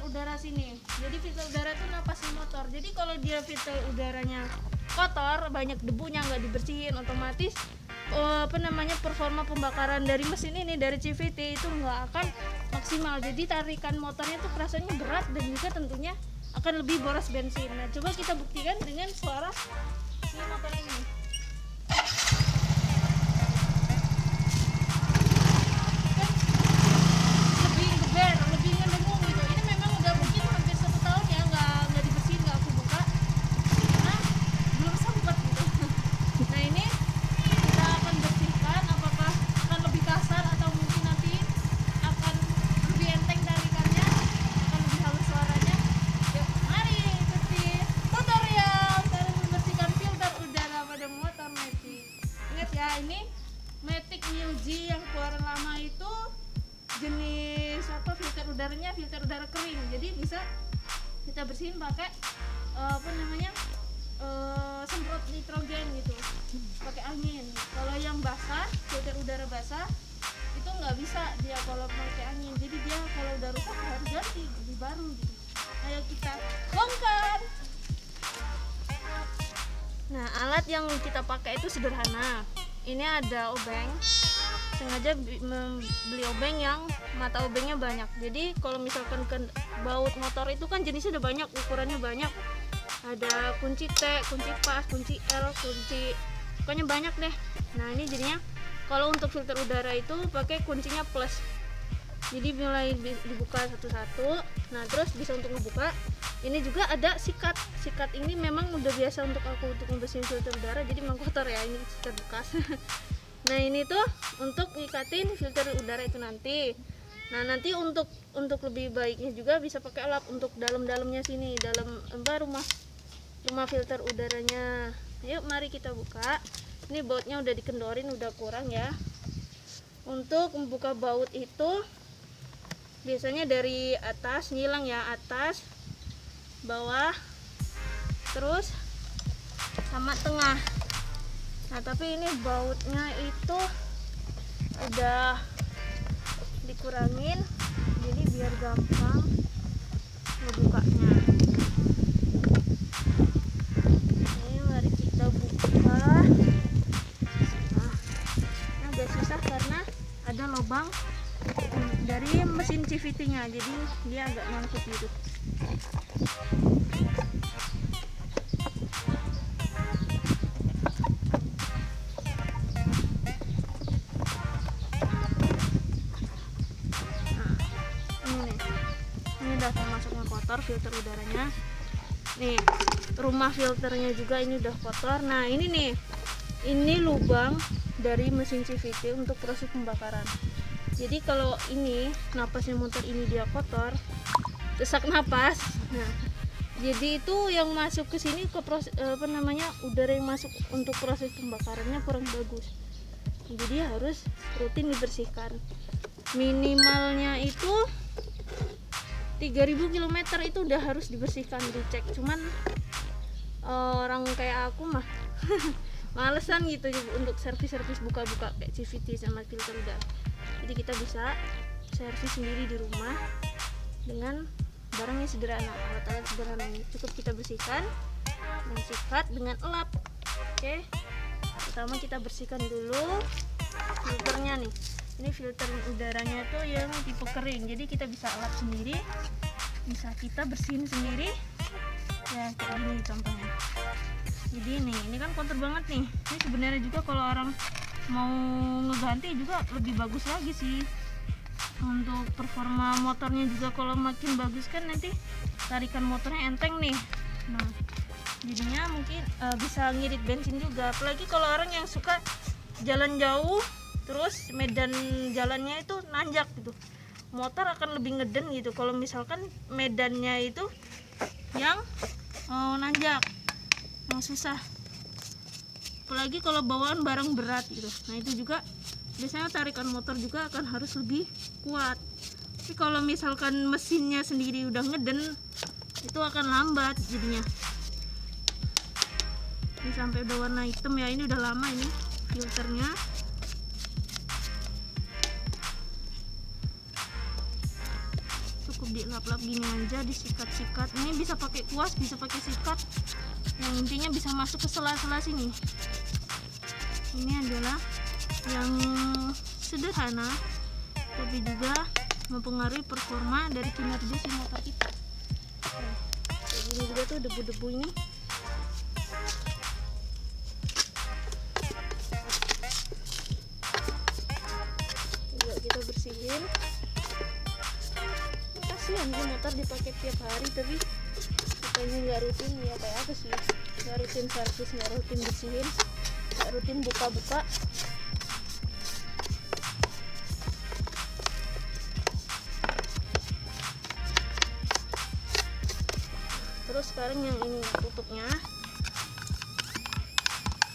filter udara sini. Jadi filter udara itu napasin motor. Jadi kalau dia filter udaranya kotor, banyak debunya, nggak dibersihin, otomatis performa pembakaran dari mesin ini, dari CVT itu nggak akan maksimal. Jadi tarikan motornya tuh rasanya berat dan juga tentunya akan lebih boros bensin. Nah, coba kita buktikan dengan suara si motor ini. Ini Matic New G yang keluaran lama itu jenis filter udaranya filter udara kering, jadi bisa kita bersihin pakai semprot nitrogen gitu, pakai angin. Kalau yang basah, filter udara basah itu nggak bisa dia kalau pakai angin, jadi dia kalau udah rusak harus ganti beli baru gitu. Ayo kita bongkar. Nah, alat yang kita pakai itu sederhana. Ini ada obeng, sengaja beli obeng yang mata obengnya banyak. Jadi kalau misalkan baut motor itu kan jenisnya udah banyak, ukurannya banyak. Ada kunci T, kunci pas, kunci L, kunci, pokoknya banyak deh. Nah, ini jadinya kalau untuk filter udara itu pakai kuncinya plus. Jadi mulai dibuka satu-satu. Nah, terus bisa untuk ngebuka. Ini juga ada sikat. Sikat ini memang udah biasa untuk aku untuk membersihin filter udara, jadi memang kotor ya, ini sikat bekas. Nah, ini tuh untuk ngikatin filter udara itu nanti. Nah, nanti untuk lebih baiknya juga bisa pakai lap untuk dalam-dalamnya sini, dalam rumah filter udaranya. Yuk, mari kita buka. Ini bautnya udah dikendorin, udah kurang ya. Untuk membuka baut itu biasanya dari atas, nyilang ya, atas, bawah, terus sama tengah. Nah, tapi ini bautnya itu udah dikurangin, jadi biar gampang ngebukanya. Ini mari kita buka. Nah, agak susah karena ada lubang dari mesin CVT-nya, jadi dia agak nyangkut gitu. Ini udah termasuknya kotor filter udaranya. Nih, rumah filternya juga ini udah kotor. Nah, ini nih, ini lubang dari mesin CVT untuk proses pembakaran. Jadi kalau ini napasnya motor ini dia kotor, sesak napas. Nah, jadi itu yang masuk ke sini ke proses udara yang masuk untuk proses pembakarannya kurang bagus. Jadi harus rutin dibersihkan. Minimalnya itu 3000 km itu udah harus dibersihkan, dicek. Cuman orang kayak aku mah malesan gitu untuk servis buka-buka kayak CVT sama filter udara. Jadi kita bisa servis sendiri di rumah dengan barangnya sederhana, alat-alat sederhana ini. Cukup kita bersihkan dan sikat dengan elap. Oke, pertama kita bersihkan dulu filternya nih. Ini filter udaranya tuh yang tipe kering, jadi kita bisa elap sendiri, bisa kita bersihin sendiri ya, kayak gini contohnya. Jadi ini kan kotor banget nih. Ini sebenarnya juga kalau orang mau ngeganti juga lebih bagus lagi sih. Untuk performa motornya juga kalau makin bagus kan nanti tarikan motornya enteng nih. Nah, jadinya mungkin bisa ngirit bensin juga. Apalagi kalau orang yang suka jalan jauh terus medan jalannya itu nanjak gitu, motor akan lebih ngeden gitu kalau misalkan medannya itu yang nanjak, yang susah. Apalagi kalau bawaan barang berat gitu. Nah, itu juga biasanya tarikan motor juga akan harus lebih kuat. Tapi kalau misalkan mesinnya sendiri udah ngeden, itu akan lambat jadinya. Ini sampai udah warna hitam ya, ini udah lama ini filternya. Cukup dilap-lap gini aja, disikat-sikat. Ini bisa pakai kuas, bisa pakai sikat, yang intinya bisa masuk ke sela-sela sini. Ini adalah yang sederhana tapi juga mempengaruhi performa dari kinerja si motor kita. Kayak gini juga tuh debu-debu ini. Juga kita bersihin. Kasihan sih motor dipakai tiap hari, tapi katanya nggak rutin. Ya kayak apa sih, nggak rutin servis, nggak rutin bersihin, nggak rutin buka-buka. Terus sekarang yang ini tutupnya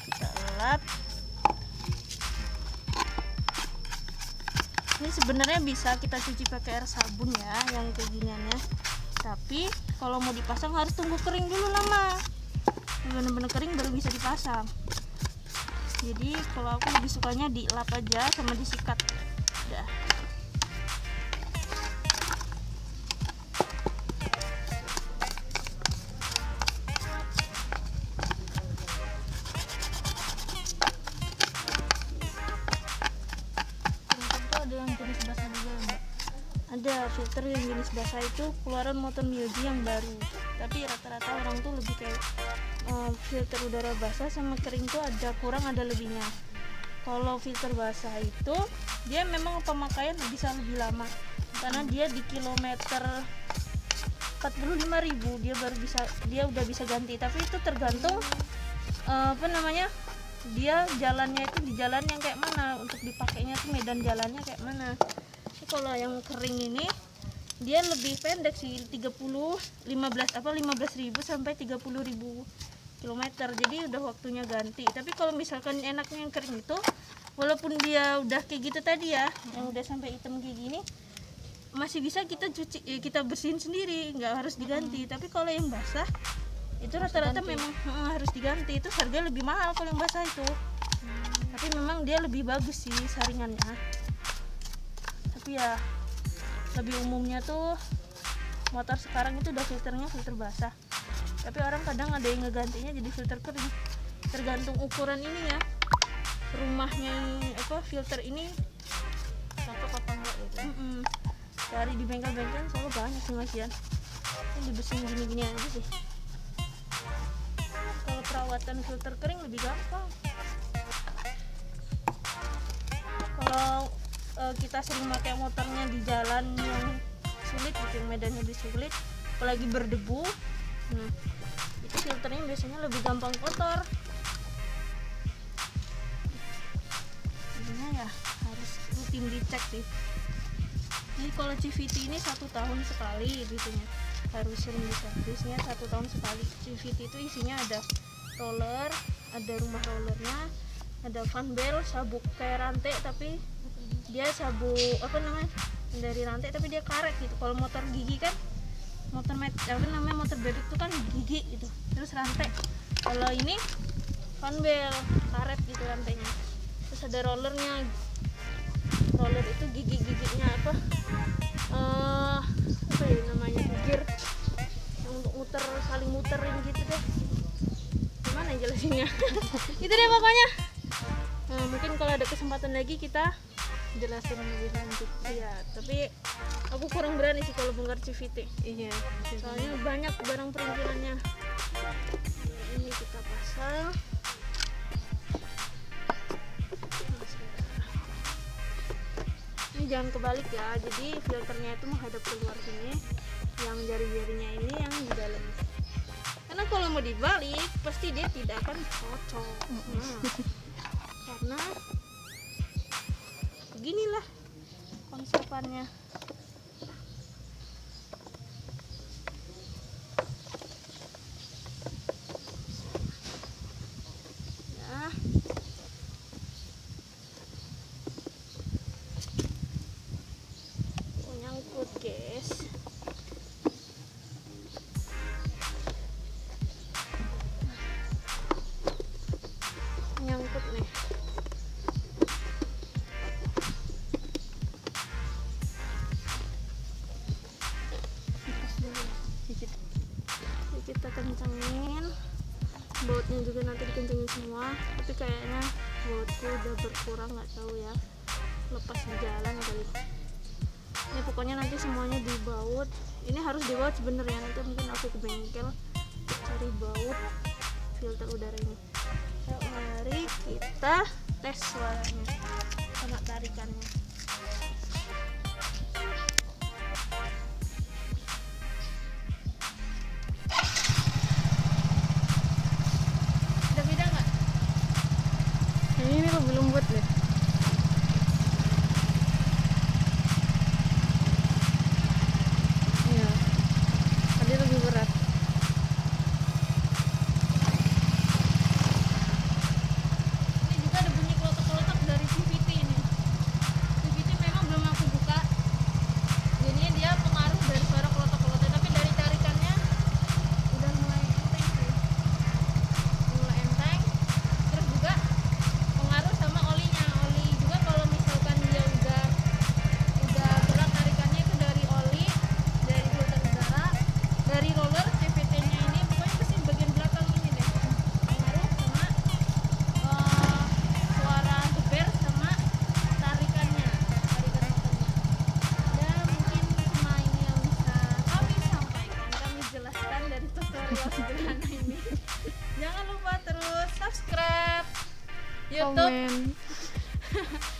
kita lap. Ini sebenarnya bisa kita cuci pakai air sabun ya, yang kayak giniannya. Tapi kalau mau dipasang harus tunggu kering dulu lama. Bener-bener kering baru bisa dipasang. Jadi kalau aku lebih sukanya dilap aja sama disikat. Udah. Ada yang jenis basah juga enggak? Ada filter yang jenis basah itu keluaran motor Myoji yang baru, tapi rata-rata orang tuh lebih kayak filter udara basah sama kering tuh ada kurang ada lebihnya. Kalau filter basah itu dia memang pemakaian bisa lebih lama karena dia di kilometer 45.000 dia udah bisa ganti, tapi itu tergantung dia jalannya itu di jalan yang kayak mana, untuk dipakainya tuh medan jalannya kayak mana. Jadi kalau yang kering ini dia lebih pendek sih, 15.000 sampai 30.000 kilometer, jadi udah waktunya ganti. Tapi kalau misalkan enaknya yang kering itu, walaupun dia udah kayak gitu tadi ya, yang udah sampai hitam kayak gini, masih bisa kita cuci, kita bersihin sendiri, nggak harus diganti. Tapi kalau yang basah itu rata-rata memang harus diganti. Itu harga lebih mahal kalau yang basah itu. Tapi memang dia lebih bagus sih saringannya. Tapi ya lebih umumnya tuh motor sekarang itu udah filternya filter basah. Tapi orang kadang ada yang ngegantinya jadi filter kering. Tergantung ukuran ini ya. Rumahnya filter ini cocok apa enggak gitu. Cari di bengkel-bengkel selalu banyak sih Masian. Ini dibersihin gini-gini aja sih. Kalau perawatan filter kering lebih gampang. Kalau kita sering pakai motornya di jalan yang sulit, bikin medannya lebih sulit, apalagi berdebu, itu filternya biasanya lebih gampang kotor. Jadinya ya harus rutin dicek sih. Jadi kalau CVT ini 1 tahun sekali biasanya, harus sering diservisnya 1 tahun sekali. CVT itu isinya ada roller, ada rumah rollernya, ada fan belt, sabuk kayak rantai tapi dia sabuk dari rantai tapi dia karet gitu. Kalau motor gigi kan motor bebek itu kan gigi gitu, terus rantai. Kalau ini fan belt karet gitu rantainya. Terus ada rollernya, roller itu gigi-giginya gear yang untuk muter, saling muterin gitu deh. Gimana ya jelasinnya? Itu deh pokoknya. Mungkin kalau ada kesempatan lagi kita jelasin lebih lanjut. Iya, tapi aku kurang berani sih kalau bongkar CVT. Iya, soalnya banyak barang perintilannya. Ini kita pasang. Ini jangan kebalik ya, jadi filternya itu menghadap keluar sini, yang jari-jarinya ini yang di dalam. Karena kalau mau dibalik pasti dia tidak akan cocok. Karena beginilah konsepannya. Ya. Nyangkut guys. Nyangkut nih. berkurang, nggak tahu ya, lepas di jalan kali. Ini pokoknya nanti semuanya dibaut. Ini harus dibaut sebenarnya, nanti mungkin aku ke bengkel cari baut filter udara ini. Yuk, mari kita tes suaranya sama tarikannya. Ada beda nggak? Ini lebih lembut deh. Iya. Tadi lebih berat. Ini juga ada bunyi kelotok-kelotok dari CVT ini. CVT memang belum aku buka. Jadinya dia pengaruh dari suara kelotok-kelotok, tapi dari tarikannya udah mulai enteng sih. Mulai enteng. Terus juga pengaruh sama olinya. Oli juga kalau misalkan dia udah gerak tarikannya itu dari oli, dari filter udara, dari roller CVT-nya ini, pokoknya pasti bagian belakang ini deh. Pengaruh sama suara geber sama tarikannya, tarikan motornya. Dan mungkin cuma ini yang bisa kami sampaikan, kami jelaskan dari tutorial sederhana ini. Jangan lupa terus subscribe YouTube, Komen.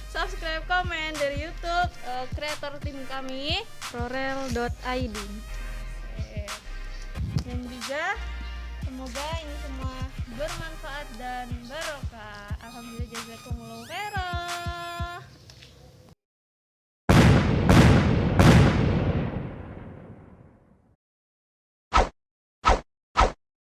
subscribe, komen dari YouTube kreator tim kami. Rorel.id. Dan juga semoga ini semua bermanfaat dan barokah. Alhamdulillah, jazakumullah khairan.